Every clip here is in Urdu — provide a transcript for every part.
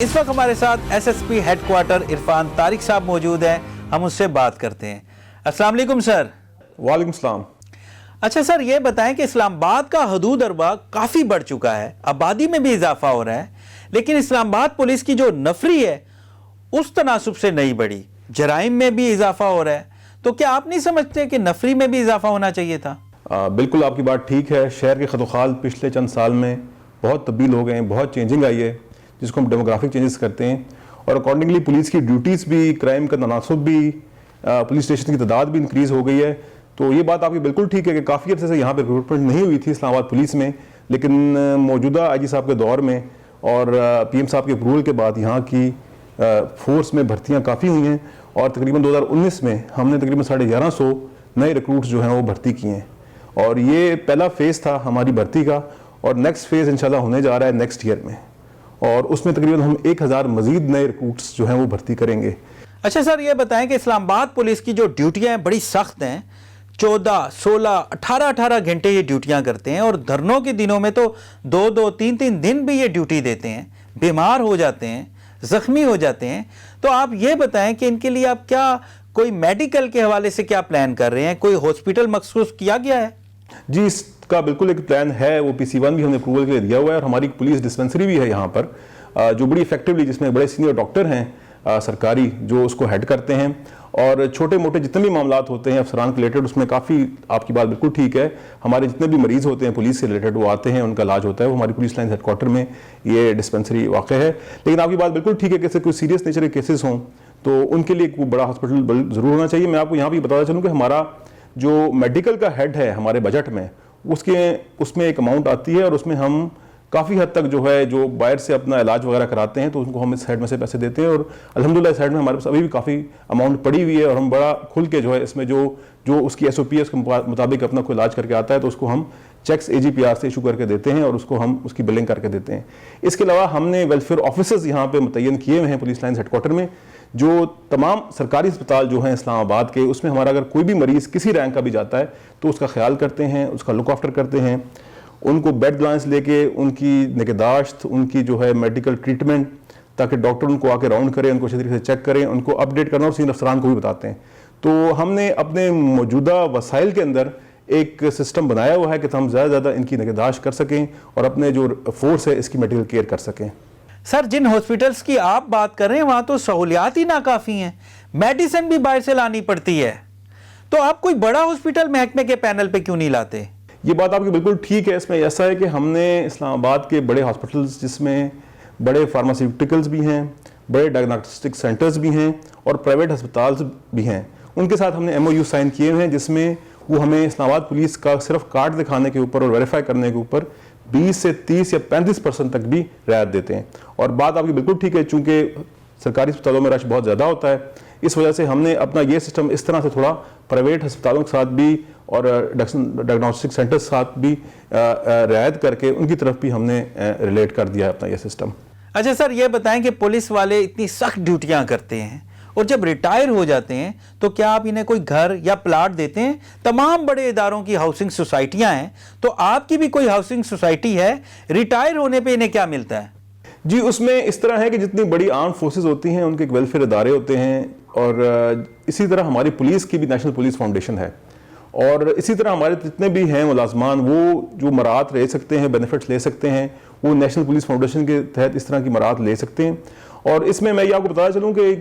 اس وقت ہمارے ساتھ S S P headquarter Irfan Tariq صاحب موجود ہیں. ہم اس سے بات کرتے ہیں. السلام علیکم سر. وعلیکم السلام. اچھا سر، یہ بتائیں کہ اسلام آباد کا حدود اربا کافی بڑھ چکا ہے، آبادی میں بھی اضافہ ہو رہا ہے، لیکن اسلام آباد پولیس کی جو نفری ہے اس تناسب سے نہیں بڑھی، جرائم میں بھی اضافہ ہو رہا ہے. تو کیا آپ نہیں سمجھتے کہ نفری میں بھی اضافہ ہونا چاہیے تھا؟ بالکل آپ کی بات ٹھیک ہے. شہر کے خط و خال پچھلے چند سال میں بہت تبدیل ہو گئے ہیں، بہت چینجنگ آئی ہے جس کو ہم ڈیموگرافک چینجز کرتے ہیں، اور اکارڈنگلی پولیس کی ڈیوٹیز بھی، کرائم کا تناسب بھی، پولیس اسٹیشن کی تعداد بھی انکریز ہو گئی ہے. تو یہ بات آپ کی بالکل ٹھیک ہے کہ کافی عرصے سے یہاں پہ ریکروٹمنٹ نہیں ہوئی تھی اسلام آباد پولیس میں، لیکن موجودہ آئی جی صاحب کے دور میں اور پی ایم صاحب کے اپروول کے بعد یہاں کی فورس میں بھرتیاں کافی ہوئی ہیں، اور تقریباً 2019 میں ہم نے تقریباً 1150 نئے ریکروٹس جو ہیں وہ بھرتی کیے ہیں. اور یہ پہلا فیز تھا ہماری بھرتی کا، اور نیکسٹ فیز انشاءاللہ ہونے جا رہا ہے نیکسٹ ایئر میں، اور اس میں تقریباً ہم 1000 مزید نئے ریکروٹس جو ہیں وہ بھرتی کریں گے. اچھا سر، یہ بتائیں کہ اسلام آباد پولیس کی جو ڈیوٹیاں ہیں بڑی سخت ہیں، 14، 16، 18 گھنٹے یہ ڈیوٹیاں کرتے ہیں، اور دھرنوں کے دنوں میں تو 2 3 دن بھی یہ ڈیوٹی دیتے ہیں، بیمار ہو جاتے ہیں، زخمی ہو جاتے ہیں. تو آپ یہ بتائیں کہ ان کے لیے آپ کیا کوئی میڈیکل کے حوالے سے کیا پلان کر رہے ہیں؟ کوئی ہاسپٹل مخصوص کیا گیا ہے؟ جی، اس کا بالکل ایک پلان ہے، وہ PC-1 بھی ہم نے اپروول کے لیے دیا ہوا ہے، اور ہماری پولیس ڈسپنسری بھی ہے یہاں پر جو بڑی ایفیکٹولی، جس میں بڑے سینئر ڈاکٹر ہیں سرکاری جو اس کو ہیڈ کرتے ہیں، اور چھوٹے موٹے جتنے بھی معاملات ہوتے ہیں افسران کے ریلیٹڈ، اس میں کافی آپ کی بات بالکل ٹھیک ہے. ہمارے جتنے بھی مریض ہوتے ہیں پولیس سے ریلیٹڈ وہ آتے ہیں، ان کا علاج ہوتا ہے، وہ ہماری پولیس لائن ہیڈ کوارٹر میں یہ ڈسپنسری واقع ہے. لیکن آپ کی بات بالکل ٹھیک ہے کہ کوئی سیریس نیچر کے کیسز ہوں تو ان کے لیے کوئی بڑا ہاسپٹل ضرور ہونا چاہیے. میں آپ کو یہاں بھی بتاتا چلوں کہ ہمارا جو میڈیکل کا ہیڈ ہے ہمارے بجٹ میں، اس میں ایک اماؤنٹ آتی ہے، اور اس میں ہم کافی حد تک جو ہے جو باہر سے اپنا علاج وغیرہ کراتے ہیں تو ان کو ہم اس ہیڈ میں سے پیسے دیتے ہیں، اور الحمدللہ اس ہیڈ میں ہمارے پاس ابھی بھی کافی اماؤنٹ پڑی ہوئی ہے، اور ہم بڑا کھل کے جو ہے اس میں جو اس کی SOP ہے اس کے مطابق اپنا کوئی علاج کر کے آتا ہے تو اس کو ہم چیکس AGPR سے ایشو کر کے دیتے ہیں، اور اس کو ہم اس کی بلنگ کر کے دیتے ہیں. اس کے علاوہ ہم نے ویلفیئر آفیسز یہاں پہ متعین کیے ہوئے ہیں پولیس لائنز ہیڈ کوارٹر میں، جو تمام سرکاری اسپتال جو ہیں اسلام آباد کے، اس میں ہمارا اگر کوئی بھی مریض کسی رینک کا بھی جاتا ہے تو اس کا خیال کرتے ہیں، اس کا لک آفٹر کرتے ہیں، ان کو بیڈ گلانس لے کے ان کی نگہداشت، ان کی جو ہے میڈیکل ٹریٹمنٹ، تاکہ ڈاکٹر ان کو آ کے راؤنڈ کریں، ان کو اچھی طریقے سے چیک کریں، ان کو اپڈیٹ کرنا، اور سینئر افسران کو بھی بتاتے ہیں. تو ہم نے اپنے موجودہ وسائل کے اندر ایک سسٹم بنایا ہوا ہے کہ ہم زیادہ سے زیادہ ان کی نگہداشت کر سکیں اور اپنے جو فورس ہے اس کی میڈیکل کیئر کر سکیں. سر، جن ہاسپٹلس کی آپ بات کر رہے ہیں وہاں تو سہولیات ہی ناکافی ہیں، میڈیسن بھی باہر سے لانی پڑتی ہے، تو آپ کوئی بڑا ہاسپٹل محکمے کے پینل پہ کیوں نہیں لاتے؟ یہ بات آپ کی بالکل ٹھیک ہے. اس میں ایسا ہے کہ ہم نے اسلام آباد کے بڑے ہاسپٹلز، جس میں بڑے فارماسیوٹیکلز بھی ہیں، بڑے ڈائگنوسٹک سینٹرز بھی ہیں، اور پرائیویٹ ہسپتالز بھی ہیں، ان کے ساتھ ہم نے MOU سائن کیے ہوئے ہیں، جس میں وہ ہمیں اسلام آباد پولیس کا صرف کارڈ دکھانے کے اوپر اور ویریفائی کرنے کے اوپر 20 سے 30 یا 35% تک بھی رعایت دیتے ہیں. اور بات آپ کی بالکل ٹھیک ہے، چونکہ سرکاری اسپتالوں میں رش بہت زیادہ ہوتا ہے، اس وجہ سے ہم نے اپنا یہ سسٹم اس طرح سے تھوڑا پرائیویٹ ہسپتالوں کے ساتھ بھی اور ڈائگنوسٹک سینٹر کے ساتھ بھی رعایت کر کے ان کی طرف بھی ہم نے ریلیٹ کر دیا ہے اپنا یہ سسٹم. اچھا سر، یہ بتائیں کہ پولیس والے اتنی سخت ڈیوٹیاں کرتے ہیں اور جب ریٹائر ہو جاتے ہیں تو کیا آپ انہیں کوئی گھر یا پلاٹ دیتے ہیں؟ تمام بڑے اداروں کی ہاؤسنگ سوسائٹیاں ہیں، تو آپ کی بھی کوئی ہاؤسنگ سوسائٹی ہے؟ ریٹائر ہونے پہ انہیں کیا ملتا ہے؟ جی، اس میں اس طرح ہے کہ جتنی بڑی آرم فورسز ہوتی ہیں ان کے ایک ویلفیئر ادارے ہوتے ہیں، اور اسی طرح ہماری پولیس کی بھی نیشنل پولیس فاؤنڈیشن ہے، اور اسی طرح ہمارے جتنے بھی ہیں ملازمان وہ جو مراعات لے سکتے ہیں، بینیفٹس لے سکتے ہیں، وہ نیشنل پولیس فاؤنڈیشن کے تحت اس طرح کی مراعات لے سکتے ہیں. اور اس میں یہ آپ کو بتانا چلوں کہ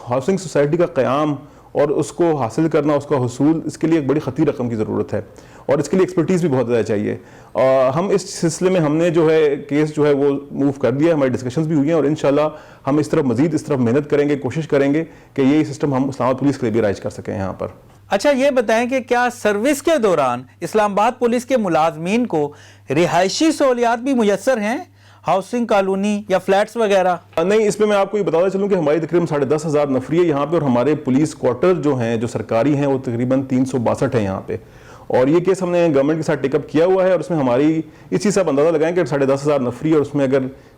ہاؤسنگ سوسائٹی کا قیام اور اس کو حاصل کرنا، اس کا حصول، اس کے لیے ایک بڑی خطیر رقم کی ضرورت ہے، اور اس کے لیے ایکسپرٹیز بھی بہت زیادہ چاہیے. ہم اس سلسلے میں ہم نے جو ہے کیس جو ہے وہ موو کر دیا ہے، ہماری ڈسکشنز بھی ہوئی ہیں، اور انشاءاللہ ہم اس طرف محنت کریں گے، کوشش کریں گے کہ یہ سسٹم ہم اسلام آباد پولیس کے لیے بھی رائج کر سکیں یہاں پر. اچھا، یہ بتائیں کہ کیا سروس کے دوران اسلام آباد پولیس کے ملازمین کو رہائشی سہولیات بھی میسر ہیں، ہاؤسنگ کالونی یا فلیٹس وغیرہ؟ نہیں، اس میں آپ کو یہ بتاتا چلوں کہ ہماری تقریباً 10,500 نفری ہے یہاں پہ، اور ہمارے پولیس کوارٹر جو ہیں جو سرکاری ہیں وہ تقریباً 362 ہیں یہاں پہ. اور یہ کیس ہم نے گورنمنٹ کے ساتھ ٹیک اپ کیا ہوا ہے، اور اس میں ہماری اس چیز سے آپ اندازہ لگائیں کہ 10,500 نفری، اور اس میں اگر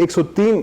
103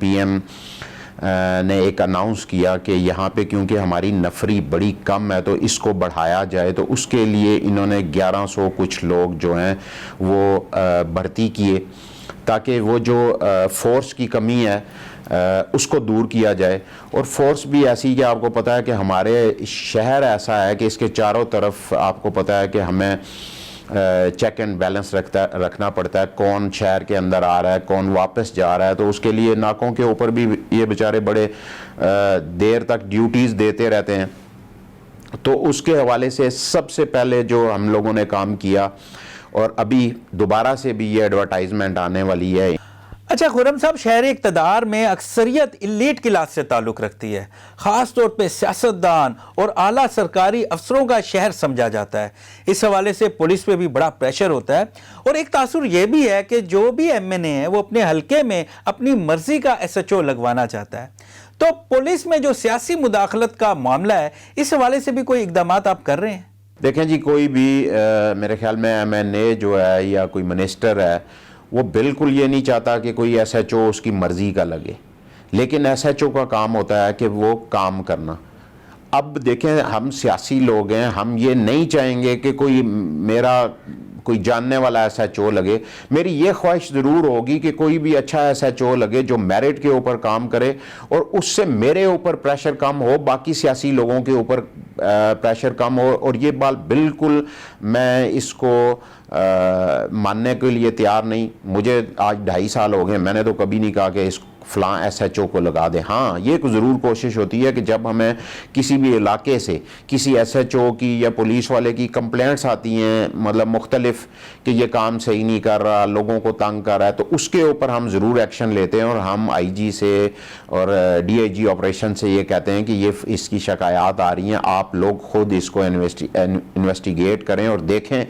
PM نے ایک اناؤنس کیا کہ یہاں پہ کیونکہ ہماری نفری بڑی کم ہے تو اس کو بڑھایا جائے، تو اس کے لیے انہوں نے 1100 کچھ لوگ جو ہیں وہ بھرتی کیے تاکہ وہ جو فورس کی کمی ہے اس کو دور کیا جائے. اور فورس بھی ایسی کہ آپ کو پتہ ہے کہ ہمارے شہر ایسا ہے کہ اس کے چاروں طرف آپ کو پتہ ہے کہ ہمیں چیک اینڈ بیلنس رکھنا پڑتا ہے، کون شہر کے اندر آ رہا ہے، کون واپس جا رہا ہے. تو اس کے لیے ناکوں کے اوپر بھی یہ بیچارے بڑے دیر تک ڈیوٹیز دیتے رہتے ہیں. تو اس کے حوالے سے سب سے پہلے جو ہم لوگوں نے کام کیا، اور ابھی دوبارہ سے بھی یہ ایڈورٹائزمنٹ آنے والی ہے. اچھا خرم صاحب، شہر اقتدار میں اکثریت ایلیٹ کلاس سے تعلق رکھتی ہے، خاص طور پہ سیاستدان اور اعلیٰ سرکاری افسروں کا شہر سمجھا جاتا ہے. اس حوالے سے پولیس پہ بھی بڑا پریشر ہوتا ہے، اور ایک تاثر یہ بھی ہے کہ جو بھی ایم این اے ہے وہ اپنے حلقے میں اپنی مرضی کا ایس ایچ او لگوانا چاہتا ہے. تو پولیس میں جو سیاسی مداخلت کا معاملہ ہے، اس حوالے سے بھی کوئی اقدامات آپ کر رہے ہیں؟ دیکھیں جی، کوئی بھی میرے خیال میں ایم این اے جو ہے یا کوئی منسٹر ہے وہ بالکل یہ نہیں چاہتا کہ کوئی ایس ایچ او اس کی مرضی کا لگے، لیکن ایس ایچ او کا کام ہوتا ہے کہ وہ کام کرنا. اب دیکھیں، ہم سیاسی لوگ ہیں، ہم یہ نہیں چاہیں گے کہ کوئی میرا کوئی جاننے والا ایس ایچ او لگے. میری یہ خواہش ضرور ہوگی کہ کوئی بھی اچھا ایس ایچ او لگے جو میرٹ کے اوپر کام کرے، اور اس سے میرے اوپر پریشر کم ہو، باقی سیاسی لوگوں کے اوپر پریشر کم ہو. اور یہ بات بالکل میں اس کو ماننے کے لیے تیار نہیں. مجھے آج 2.5 سال ہو گئے، میں نے تو کبھی نہیں کہا کہ اس فلاں ایس ایچ او کو لگا دے. ہاں، یہ ضرور کوشش ہوتی ہے کہ جب ہمیں کسی بھی علاقے سے کسی ایس ایچ او کی یا پولیس والے کی کمپلینٹس آتی ہیں، مطلب مختلف، کہ یہ کام صحیح نہیں کر رہا، لوگوں کو تنگ کر رہا ہے، تو اس کے اوپر ہم ضرور ایکشن لیتے ہیں. اور ہم آئی جی سے اور ڈی آئی جی آپریشن سے یہ کہتے ہیں کہ یہ اس کی شکایات آ رہی ہیں، آپ لوگ خود اس کو انویسٹیگیٹ کریں اور دیکھیں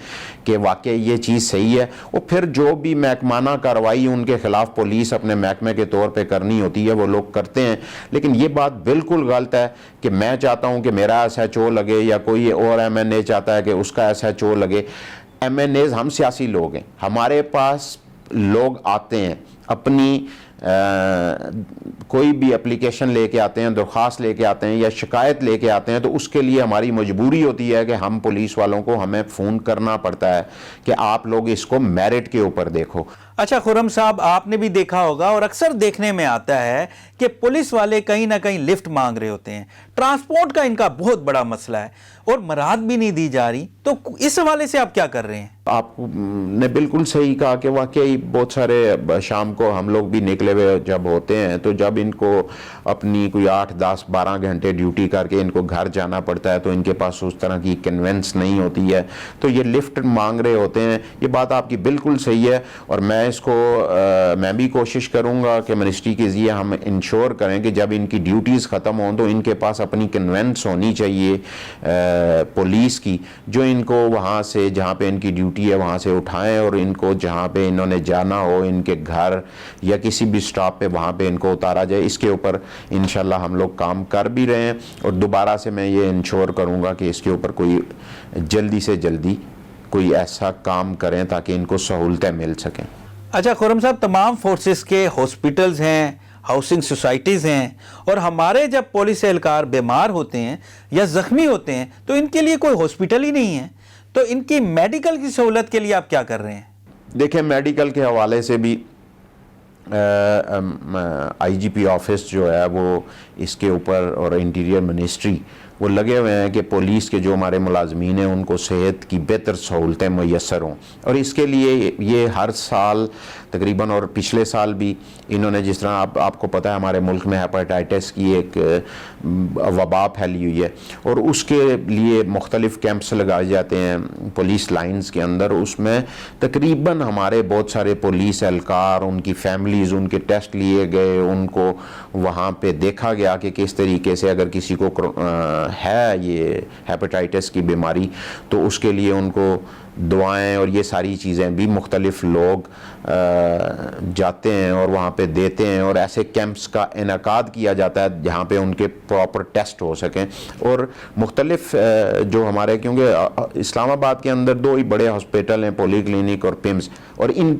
کہ واقعی یہ چیز صحیح ہے. اور پھر جو بھی محکمانہ کارروائی ان کے خلاف پولیس اپنے محکمے کے طور پہ کرنی ہوتی ہے وہ لوگ کرتے ہیں. لیکن یہ بات بالکل غلط ہے کہ میں چاہتا ہوں کہ میرا ایس ایچ او لگے یا کوئی اور ایم این اے چاہتا ہے کہ اس کا ایس ایچ او لگے. ایم این ایز ہم سیاسی لوگ ہیں، ہمارے پاس لوگ آتے ہیں، اپنی کوئی بھی اپلیکیشن لے کے آتے ہیں، درخواست لے کے آتے ہیں یا شکایت لے کے آتے ہیں، تو اس کے لیے ہماری مجبوری ہوتی ہے کہ ہم پولیس والوں کو ہمیں فون کرنا پڑتا ہے کہ آپ لوگ اس کو میرٹ کے اوپر دیکھو. اچھا خرم صاحب، آپ نے بھی دیکھا ہوگا اور اکثر دیکھنے میں آتا ہے کہ پولیس والے کہیں نہ کہیں لفٹ مانگ رہے ہوتے ہیں. ٹرانسپورٹ کا ان کا بہت بڑا مسئلہ ہے اور مراد بھی نہیں دی جا رہی. تو اس حوالے سے آپ کیا کر رہے ہیں؟ آپ نے بالکل صحیح کہا کہ واقعی بہت سارے شام کو ہم لوگ بھی نکلے ہوئے جب ہوتے ہیں تو جب ان کو اپنی کوئی 8, 10, 12 گھنٹے ڈیوٹی کر کے ان کو گھر جانا پڑتا ہے تو ان کے پاس اس طرح کی کنوینس نہیں ہوتی ہے تو یہ لفٹ مانگ رہے ہوتے ہیں. یہ بات آپ کی بالکل صحیح ہے اور میں بھی کوشش کروں گا کہ منسٹری کے ذریعے ہم انشور کریں کہ جب ان کی ڈیوٹیز ختم ہوں تو ان کے پاس اپنی کنوینس ہونی چاہیے پولیس کی, جو ان کو وہاں سے جہاں پہ ان کی ڈیوٹی ہے وہاں سے اٹھائیں اور ان کو جہاں پہ انہوں نے جانا ہو ان کے گھر یا کسی بھی سٹاپ پہ وہاں پہ ان کو اتارا جائے. اس کے اوپر انشاءاللہ ہم لوگ کام کر بھی رہے ہیں اور دوبارہ سے میں یہ انشور کروں گا کہ اس کے اوپر کوئی جلدی سے جلدی کوئی ایسا کام کریں تاکہ ان کو سہولتیں مل سکیں. اچھا خرم صاحب, تمام فورسز کے ہاسپٹلز ہیں, ہاؤسنگ سوسائٹیز ہیں اور ہمارے جب پولیس اہلکار بیمار ہوتے ہیں یا زخمی ہوتے ہیں تو ان کے لیے کوئی ہاسپٹل ہی نہیں ہے, تو ان کی میڈیکل کی سہولت کے لیے آپ کیا کر رہے ہیں؟ دیکھیں میڈیکل کے حوالے سے بھی آئی جی پی آفس جو ہے وہ اس کے اوپر اور انٹیریئر منسٹری وہ لگے ہوئے ہیں کہ پولیس کے جو ہمارے ملازمین ہیں ان کو صحت کی بہتر سہولتیں میسر ہوں, اور اس کے لیے یہ ہر سال تقریباً اور پچھلے سال بھی انہوں نے جس طرح آپ کو پتہ ہے ہمارے ملک میں ہیپاٹائٹس کی ایک وبا پھیلی ہوئی ہے اور اس کے لیے مختلف کیمپس لگائے جاتے ہیں پولیس لائنز کے اندر. اس میں تقریباً ہمارے بہت سارے پولیس اہلکار, ان کی فیملیز, ان کے ٹیسٹ لیے گئے, ان کو وہاں پہ دیکھا گیا کہ کس طریقے سے اگر کسی کو ہے یہ ہیپاٹائٹس کی بیماری، تو اس کے لیے ان کو دعائیں اور یہ ساری چیزیں بھی مختلف لوگ جاتے ہیں اور وہاں پہ دیتے ہیں، اور ایسے کیمپس کا انعقاد کیا جاتا ہے جہاں پہ ان کے پراپر ٹیسٹ ہو سکیں. اور مختلف جو ہمارے، کیونکہ اسلام آباد کے اندر 2 ہی بڑے ہاسپٹل ہیں، پولی کلینک اور پمس، اور ان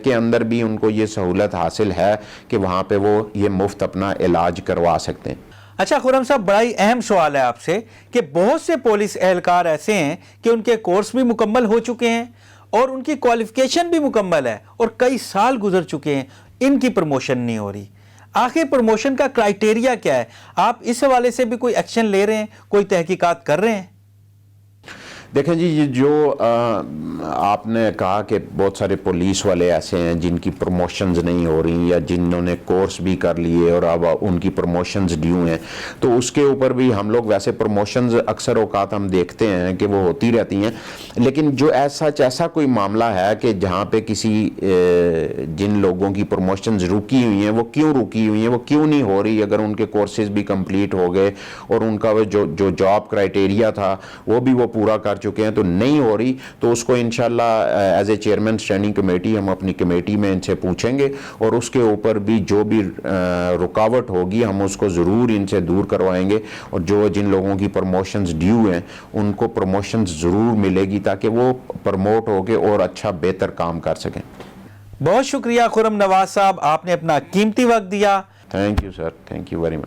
کے اندر بھی ان کو یہ سہولت حاصل ہے کہ وہاں پہ وہ یہ مفت اپنا علاج کروا سکتے ہیں. اچھا خرم صاحب، بڑا ہی اہم سوال ہے آپ سے کہ بہت سے پولیس اہلکار ایسے ہیں کہ ان کے کورس بھی مکمل ہو چکے ہیں اور ان کی کوالیفیکیشن بھی مکمل ہے اور کئی سال گزر چکے ہیں، ان کی پروموشن نہیں ہو رہی. آخر پروموشن کا کرائیٹیریا کیا ہے؟ آپ اس حوالے سے بھی کوئی ایکشن لے رہے ہیں، کوئی تحقیقات کر رہے ہیں؟ دیکھیں جی، یہ جو آپ نے کہا کہ بہت سارے پولیس والے ایسے ہیں جن کی پروموشنز نہیں ہو رہی، یا جنہوں نے کورس بھی کر لیے اور اب ان کی پروموشنز ڈیو ہیں، تو اس کے اوپر بھی ہم لوگ ویسے پروموشنز اکثر اوقات ہم دیکھتے ہیں کہ وہ ہوتی رہتی ہیں. لیکن جو ایسا کوئی معاملہ ہے کہ جہاں پہ کسی جن لوگوں کی پروموشنز رکی ہوئی ہیں، وہ کیوں رکی ہوئی ہیں، وہ کیوں نہیں ہو رہی، اگر ان کے کورسز بھی کمپلیٹ ہو گئے اور ان کا جو جاب کرائیٹیریا تھا وہ بھی وہ پورا کر چکے ہیں تو نہیں ہو رہی، تو اس کو انشاءاللہ as a chairman standing committee ہم اپنی کمیٹی میں ان سے پوچھیں گے، اور اس کے اوپر بھی جو بھی رکاوٹ ہوگی ہم اس کو ضرور ان سے دور کروائیں گے، اور جن لوگوں کی پروموشنز ڈیو ہیں ان کو پروموشنز ضرور ملے گی تاکہ وہ پروموٹ ہو کے اور اچھا بہتر کام کر سکیں. بہت شکریہ خرم نواز صاحب، آپ نے اپنا قیمتی وقت دیا. Thank you sir, thank you very much.